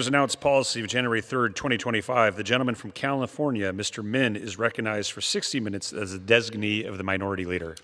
Announced policy of January 3rd, 2025, the gentleman from California, Mr. Min, is recognized for 60 minutes as the designee of the minority leader.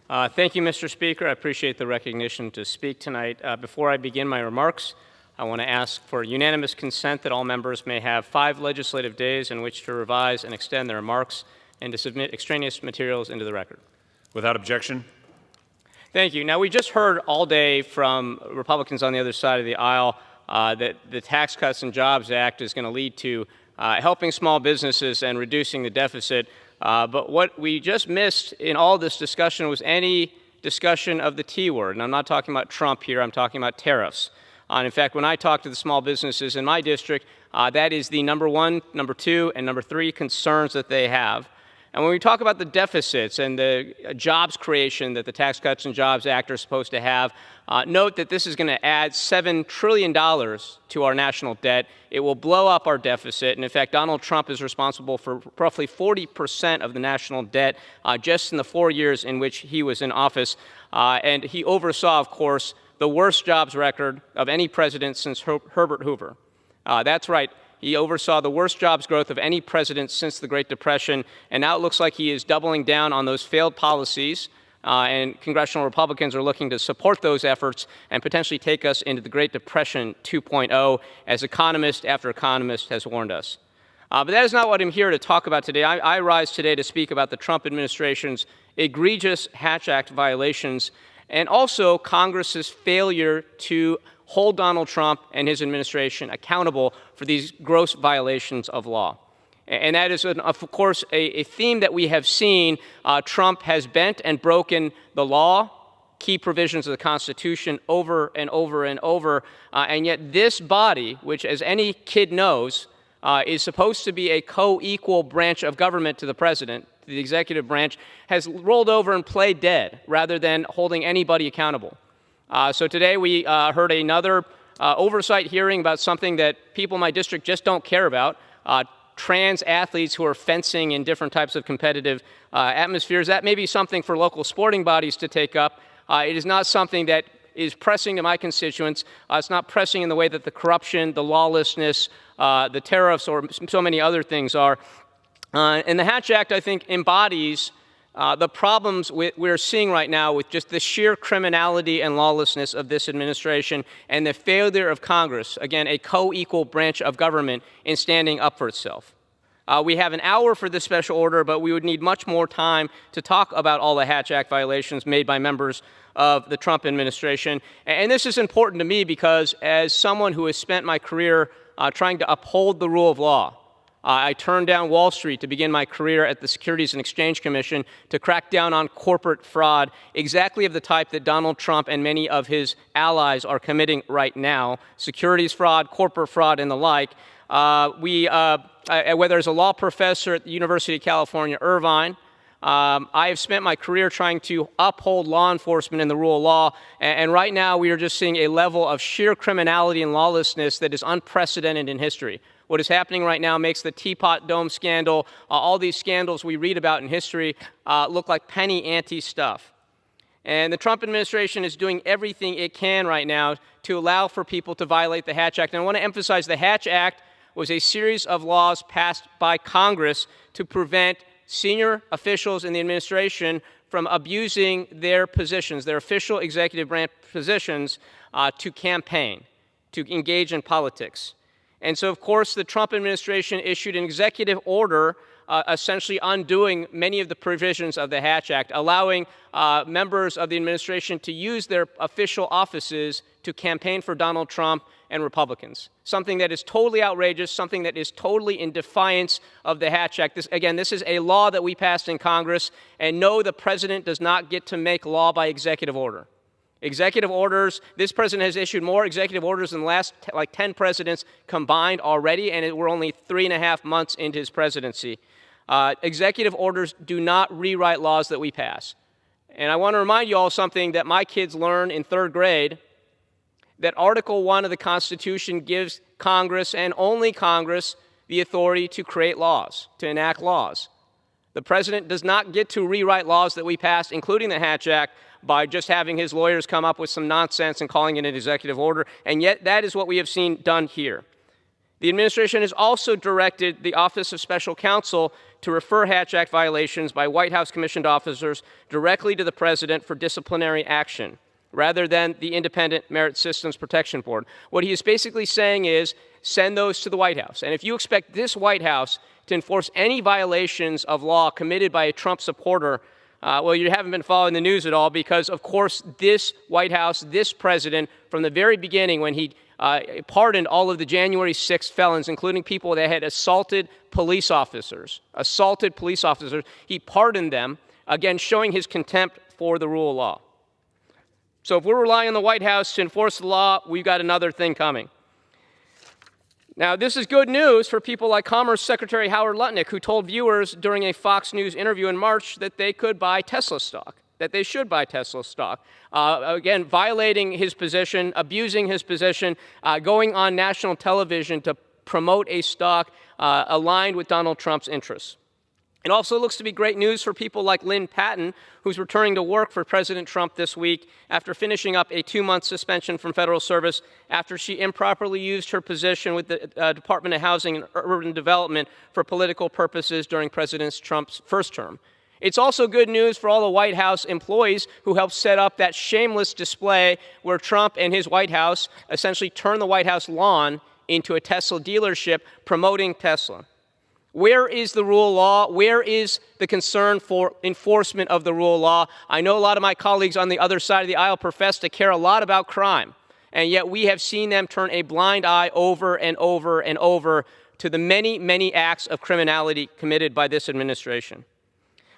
Thank you, Mr. Speaker. I appreciate the recognition to speak tonight. Before I begin my remarks, I want to ask for unanimous consent that all members may have 5 legislative days in which to revise and extend their remarks and to submit extraneous materials into the record. Without objection. Thank you. Now, we just heard all day from Republicans on the other side of the aisle that the Tax Cuts and Jobs Act is going to lead to helping small businesses and reducing the deficit. But what we just missed in all this discussion was any discussion of the T word. And I'm not talking about Trump here. I'm talking about tariffs. In fact, when I talk to the small businesses in my district, that is the number 1, number 2, and number 3 concerns that they have. And when we talk about the deficits and the jobs creation that the Tax Cuts and Jobs Act are supposed to have, note that this is going to add $7 trillion to our national debt. It will blow up our deficit. And in fact, Donald Trump is responsible for roughly 40% of the national debt just in the 4 years in which he was in office. And he oversaw, of course, the worst jobs record of any president since Herbert Hoover. That's right. He oversaw the worst jobs growth of any president since the Great Depression, and now it looks like he is doubling down on those failed policies, and congressional Republicans are looking to support those efforts and potentially take us into the Great Depression 2.0, as economist after economist has warned us. But that is not what I'm here to talk about today. I rise today to speak about the Trump administration's egregious Hatch Act violations and also Congress's failure to hold Donald Trump and his administration accountable for these gross violations of law. And that is, of course, a theme that we have seen. Trump has bent and broken the law, key provisions of the Constitution over and over and over. And yet this body, which, as any kid knows, is supposed to be a co-equal branch of government to the president, the executive branch, has rolled over and played dead rather than holding anybody accountable. So today we heard another oversight hearing about something that people in my district just don't care about, trans athletes who are fencing in different types of competitive atmospheres. That may be something for local sporting bodies to take up. It is not something that is pressing to my constituents. It's not pressing in the way that the corruption, the lawlessness, the tariffs, or so many other things are. And the Hatch Act, I think, embodies the problems we're seeing right now with just the sheer criminality and lawlessness of this administration and the failure of Congress, again, a co-equal branch of government, in standing up for itself. We have an hour for this special order, but we would need much more time to talk about all the Hatch Act violations made by members of the Trump administration. And this is important to me because as someone who has spent my career trying to uphold the rule of law, I turned down Wall Street to begin my career at the Securities and Exchange Commission to crack down on corporate fraud, exactly of the type that Donald Trump and many of his allies are committing right now, securities fraud, corporate fraud, and the like. Whether as a law professor at the University of California, Irvine, I have spent my career trying to uphold law enforcement and the rule of law, and right now we are just seeing a level of sheer criminality and lawlessness that is unprecedented in history. What is happening right now makes the Teapot Dome scandal, all these scandals we read about in history, look like penny ante stuff. And the Trump administration is doing everything it can right now to allow for people to violate the Hatch Act. And I want to emphasize the Hatch Act was a series of laws passed by Congress to prevent senior officials in the administration from abusing their positions, their official executive branch positions, to campaign, to engage in politics. And so, of course, the Trump administration issued an executive order essentially undoing many of the provisions of the Hatch Act, allowing members of the administration to use their official offices to campaign for Donald Trump and Republicans, something that is totally outrageous, something that is totally in defiance of the Hatch Act. This is a law that we passed in Congress, and no, the president does not get to make law by executive order. Executive orders, this president has issued more executive orders than the last 10 presidents combined already, and we're only 3.5 months into his presidency. Executive orders do not rewrite laws that we pass. And I want to remind you all something that my kids learn in 3rd grade, that Article 1 of the Constitution gives Congress, and only Congress, the authority to create laws, to enact laws. The president does not get to rewrite laws that we passed, including the Hatch Act, by just having his lawyers come up with some nonsense and calling it an executive order, and yet that is what we have seen done here. The administration has also directed the Office of Special Counsel to refer Hatch Act violations by White House commissioned officers directly to the president for disciplinary action, rather than the Independent Merit Systems Protection Board. What he is basically saying is, send those to the White House. And if you expect this White House to enforce any violations of law committed by a Trump supporter, well, you haven't been following the news at all, because, of course, this White House, this president, from the very beginning when he pardoned all of the January 6th felons, including people that had assaulted police officers, he pardoned them, again, showing his contempt for the rule of law. So if we're relying on the White House to enforce the law, we've got another thing coming. Now, this is good news for people like Commerce Secretary Howard Lutnick, who told viewers during a Fox News interview in March that they could buy Tesla stock, that they should buy Tesla stock. Again, violating his position, abusing his position, going on national television to promote a stock aligned with Donald Trump's interests. It also looks to be great news for people like Lynn Patton, who's returning to work for President Trump this week after finishing up a 2-month suspension from federal service after she improperly used her position with the Department of Housing and Urban Development for political purposes during President Trump's first term. It's also good news for all the White House employees who helped set up that shameless display where Trump and his White House essentially turned the White House lawn into a Tesla dealership promoting Tesla. Where is the rule of law? Where is the concern for enforcement of the rule of law? I know a lot of my colleagues on the other side of the aisle profess to care a lot about crime, and yet we have seen them turn a blind eye over and over and over to the many, many acts of criminality committed by this administration.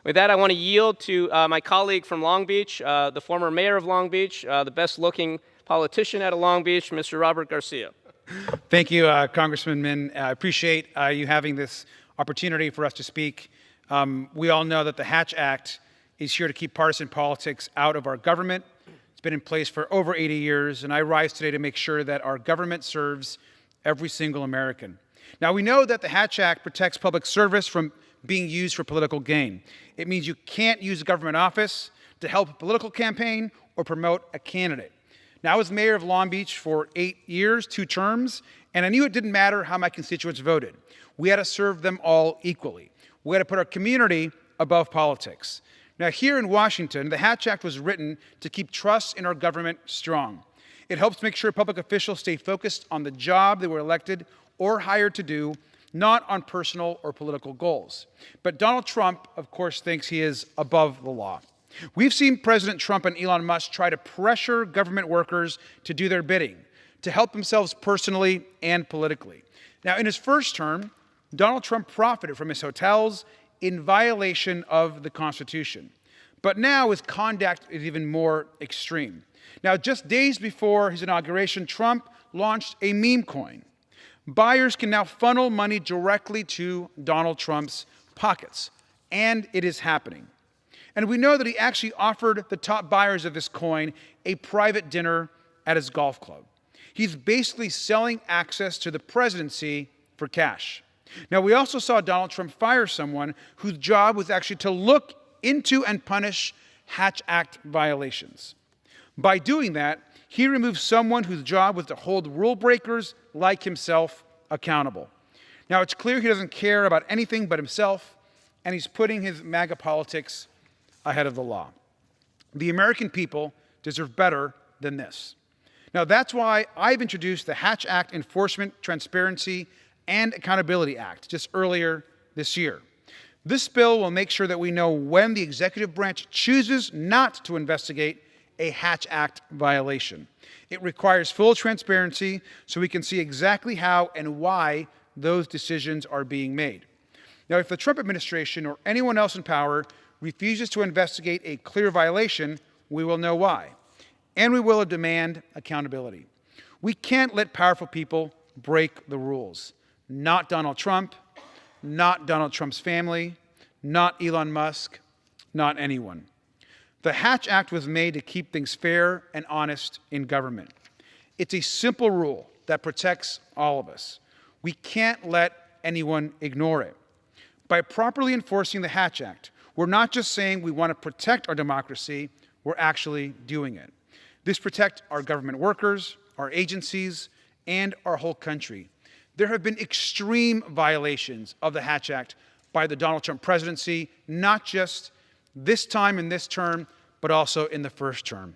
With that, I want to yield to my colleague from Long Beach, the former mayor of Long Beach, the best-looking politician out of Long Beach, Mr. Robert Garcia. Thank you, Congressman Min. I appreciate you having this opportunity for us to speak. We all know that the Hatch Act is here to keep partisan politics out of our government. It's been in place for over 80 years, and I rise today to make sure that our government serves every single American. Now, we know that the Hatch Act protects public service from being used for political gain. It means you can't use a government office to help a political campaign or promote a candidate. Now, I was mayor of Long Beach for 8 years, 2 terms, and I knew it didn't matter how my constituents voted. We had to serve them all equally. We had to put our community above politics. Now, here in Washington, the Hatch Act was written to keep trust in our government strong. It helps make sure public officials stay focused on the job they were elected or hired to do, not on personal or political goals. But Donald Trump, of course, thinks he is above the law. We've seen President Trump and Elon Musk try to pressure government workers to do their bidding, to help themselves personally and politically. Now, in his first term, Donald Trump profited from his hotels in violation of the Constitution. But now his conduct is even more extreme. Now, just days before his inauguration, Trump launched a meme coin. Buyers can now funnel money directly to Donald Trump's pockets, and it is happening. And we know that he actually offered the top buyers of this coin a private dinner at his golf club. He's basically selling access to the presidency for cash. Now, we also saw Donald Trump fire someone whose job was actually to look into and punish Hatch Act violations. By doing that, he removed someone whose job was to hold rule breakers like himself accountable. Now, it's clear he doesn't care about anything but himself, and he's putting his MAGA politics ahead of the law. The American people deserve better than this. Now, that's why I've introduced the Hatch Act Enforcement, Transparency, and Accountability Act just earlier this year. This bill will make sure that we know when the executive branch chooses not to investigate a Hatch Act violation. It requires full transparency so we can see exactly how and why those decisions are being made. Now, if the Trump administration or anyone else in power refuses to investigate a clear violation, we will know why, and we will demand accountability. We can't let powerful people break the rules. Not Donald Trump, not Donald Trump's family, not Elon Musk, not anyone. The Hatch Act was made to keep things fair and honest in government. It's a simple rule that protects all of us. We can't let anyone ignore it. By properly enforcing the Hatch Act, we're not just saying we want to protect our democracy, we're actually doing it. This protects our government workers, our agencies, and our whole country. There have been extreme violations of the Hatch Act by the Donald Trump presidency, not just this time in this term, but also in the first term.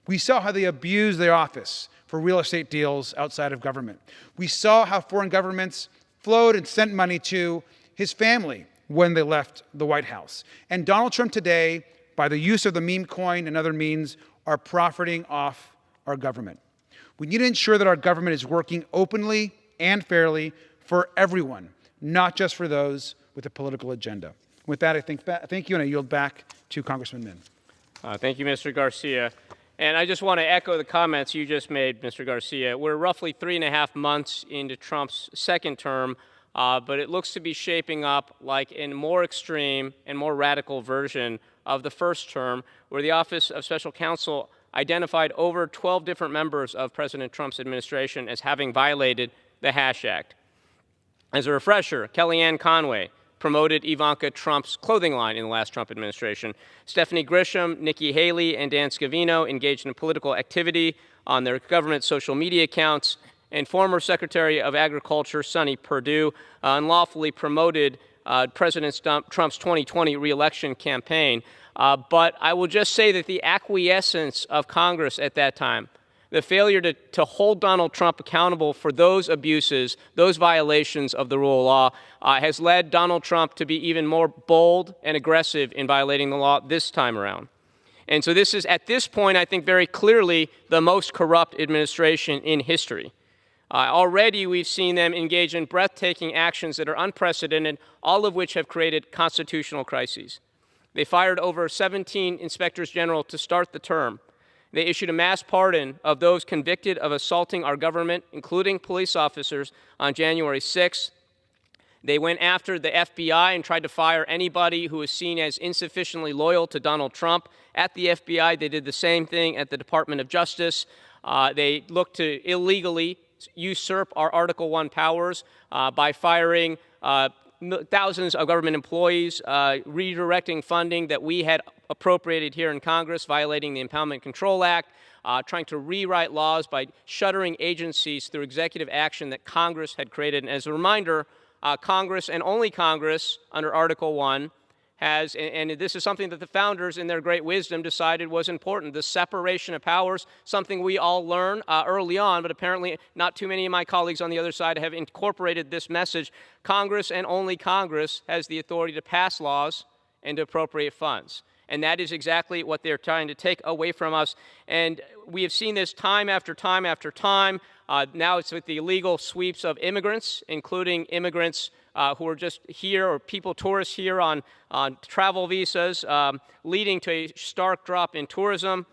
We saw how they abused their office for real estate deals outside of government. We saw how foreign governments flowed and sent money to his family when they left the White House. And Donald Trump today, by the use of the meme coin and other means, are profiting off our government. We need to ensure that our government is working openly and fairly for everyone, not just for those with a political agenda. With that, I thank you, and I yield back to Congressman Min. Thank you, Mr. Garcia. And I just want to echo the comments you just made, Mr. Garcia. We're roughly 3.5 months into Trump's second term, but it looks to be shaping up like a more extreme and more radical version of the first term, where the Office of Special Counsel identified over 12 different members of President Trump's administration as having violated the Hatch Act. As a refresher, Kellyanne Conway promoted Ivanka Trump's clothing line in the last Trump administration. Stephanie Grisham, Nikki Haley, and Dan Scavino engaged in political activity on their government social media accounts, and former Secretary of Agriculture Sonny Perdue unlawfully promoted President Trump's 2020 re-election campaign. But I will just say that the acquiescence of Congress at that time, the failure to hold Donald Trump accountable for those abuses, those violations of the rule of law, has led Donald Trump to be even more bold and aggressive in violating the law this time around. And so this is, at this point, I think very clearly the most corrupt administration in history. Already we've seen them engage in breathtaking actions that are unprecedented, all of which have created constitutional crises. They fired over 17 inspectors general to start the term. They issued a mass pardon of those convicted of assaulting our government, including police officers, on January 6th. They went after the FBI and tried to fire anybody who was seen as insufficiently loyal to Donald Trump. At the FBI, they did the same thing at the Department of Justice. They looked to illegally usurp our Article I powers by firing thousands of government employees, redirecting funding that we had appropriated here in Congress, violating the Impoundment Control Act, trying to rewrite laws by shuttering agencies through executive action that Congress had created. And as a reminder, Congress, and only Congress, under Article I, has, and this is something that the founders in their great wisdom decided was important, the separation of powers, something we all learn early on, but apparently not too many of my colleagues on the other side have incorporated this message. Congress, and only Congress, has the authority to pass laws and to appropriate funds. And that is exactly what they're trying to take away from us. And we have seen this time after time after time. Now it's with the illegal sweeps of immigrants, including immigrants who are just here, or people, tourists here on travel visas, leading to a stark drop in tourism,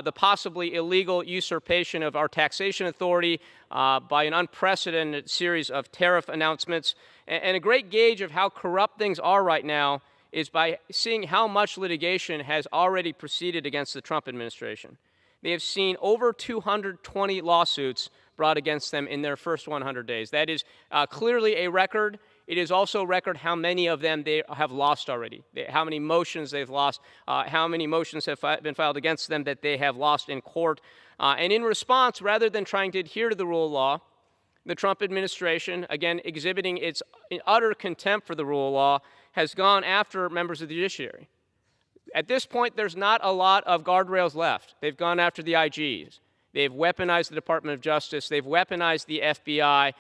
the possibly illegal usurpation of our taxation authority by an unprecedented series of tariff announcements. And a great gauge of how corrupt things are right now is by seeing how much litigation has already proceeded against the Trump administration. They have seen over 220 lawsuits brought against them in their first 100 days. That is clearly a record. It is also a record how many of them they have lost already, how many motions they've lost, how many motions have been filed against them that they have lost in court. And in response, rather than trying to adhere to the rule of law, the Trump administration, again exhibiting its utter contempt for the rule of law, has gone after members of the judiciary. At this point, there's not a lot of guardrails left. They've gone after the IGs. They've weaponized the Department of Justice. They've weaponized the FBI.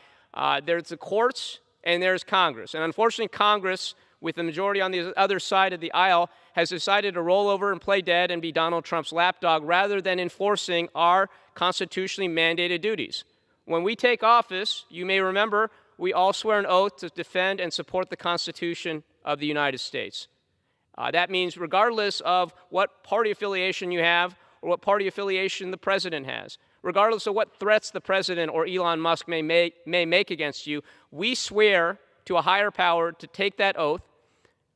There's the courts, and there's Congress. And unfortunately, Congress, with the majority on the other side of the aisle, has decided to roll over and play dead and be Donald Trump's lapdog rather than enforcing our constitutionally mandated duties. When we take office, you may remember, we all swear an oath to defend and support the Constitution of the United States. That means regardless of what party affiliation you have or what party affiliation the president has, regardless of what threats the president or Elon Musk may make against you, we swear to a higher power to take that oath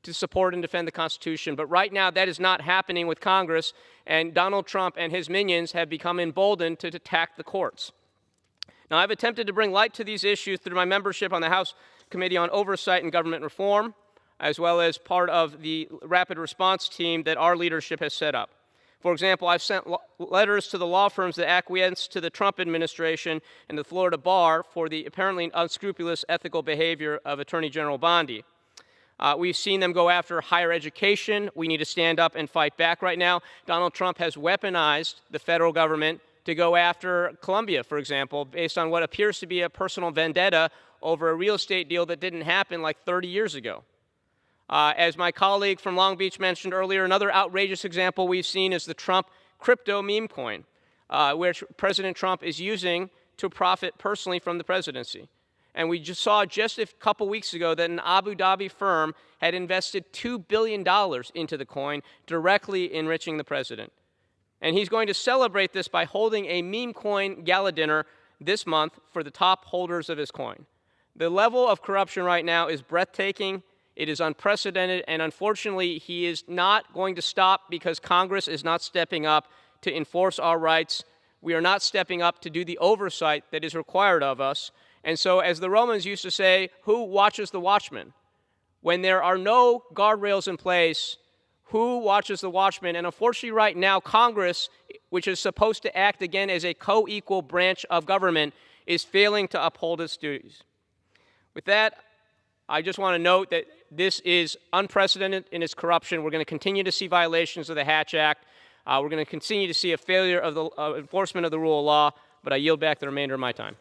to support and defend the Constitution. But right now, that is not happening with Congress, and Donald Trump and his minions have become emboldened to attack the courts. Now, I've attempted to bring light to these issues through my membership on the House Committee on Oversight and Government Reform. as well as part of the rapid response team that our leadership has set up. For example, I've sent letters to the law firms that acquiesce to the Trump administration and the Florida bar for the apparently unscrupulous ethical behavior of Attorney General Bondi. We've seen them go after higher education. We need to stand up and fight back right now. Donald Trump has weaponized the federal government to go after Columbia, for example, based on what appears to be a personal vendetta over a real estate deal that didn't happen like 30 years ago. As my colleague from Long Beach mentioned earlier, another outrageous example we've seen is the Trump crypto meme coin, which President Trump is using to profit personally from the presidency. And we just saw just a couple weeks ago that an Abu Dhabi firm had invested $2 billion into the coin, directly enriching the president. And he's going to celebrate this by holding a meme coin gala dinner this month for the top holders of his coin. The level of corruption right now is breathtaking. It is unprecedented, and unfortunately, he is not going to stop because Congress is not stepping up to enforce our rights. We are not stepping up to do the oversight that is required of us. And so, as the Romans used to say, who watches the watchman? When there are no guardrails in place, who watches the watchman? And unfortunately, right now, Congress, which is supposed to act again as a co-equal branch of government, is failing to uphold its duties. With that, I just want to note that this is unprecedented in its corruption. We're going to continue to see violations of the Hatch Act. We're going to continue to see a failure of the enforcement of the rule of law, but I yield back the remainder of my time.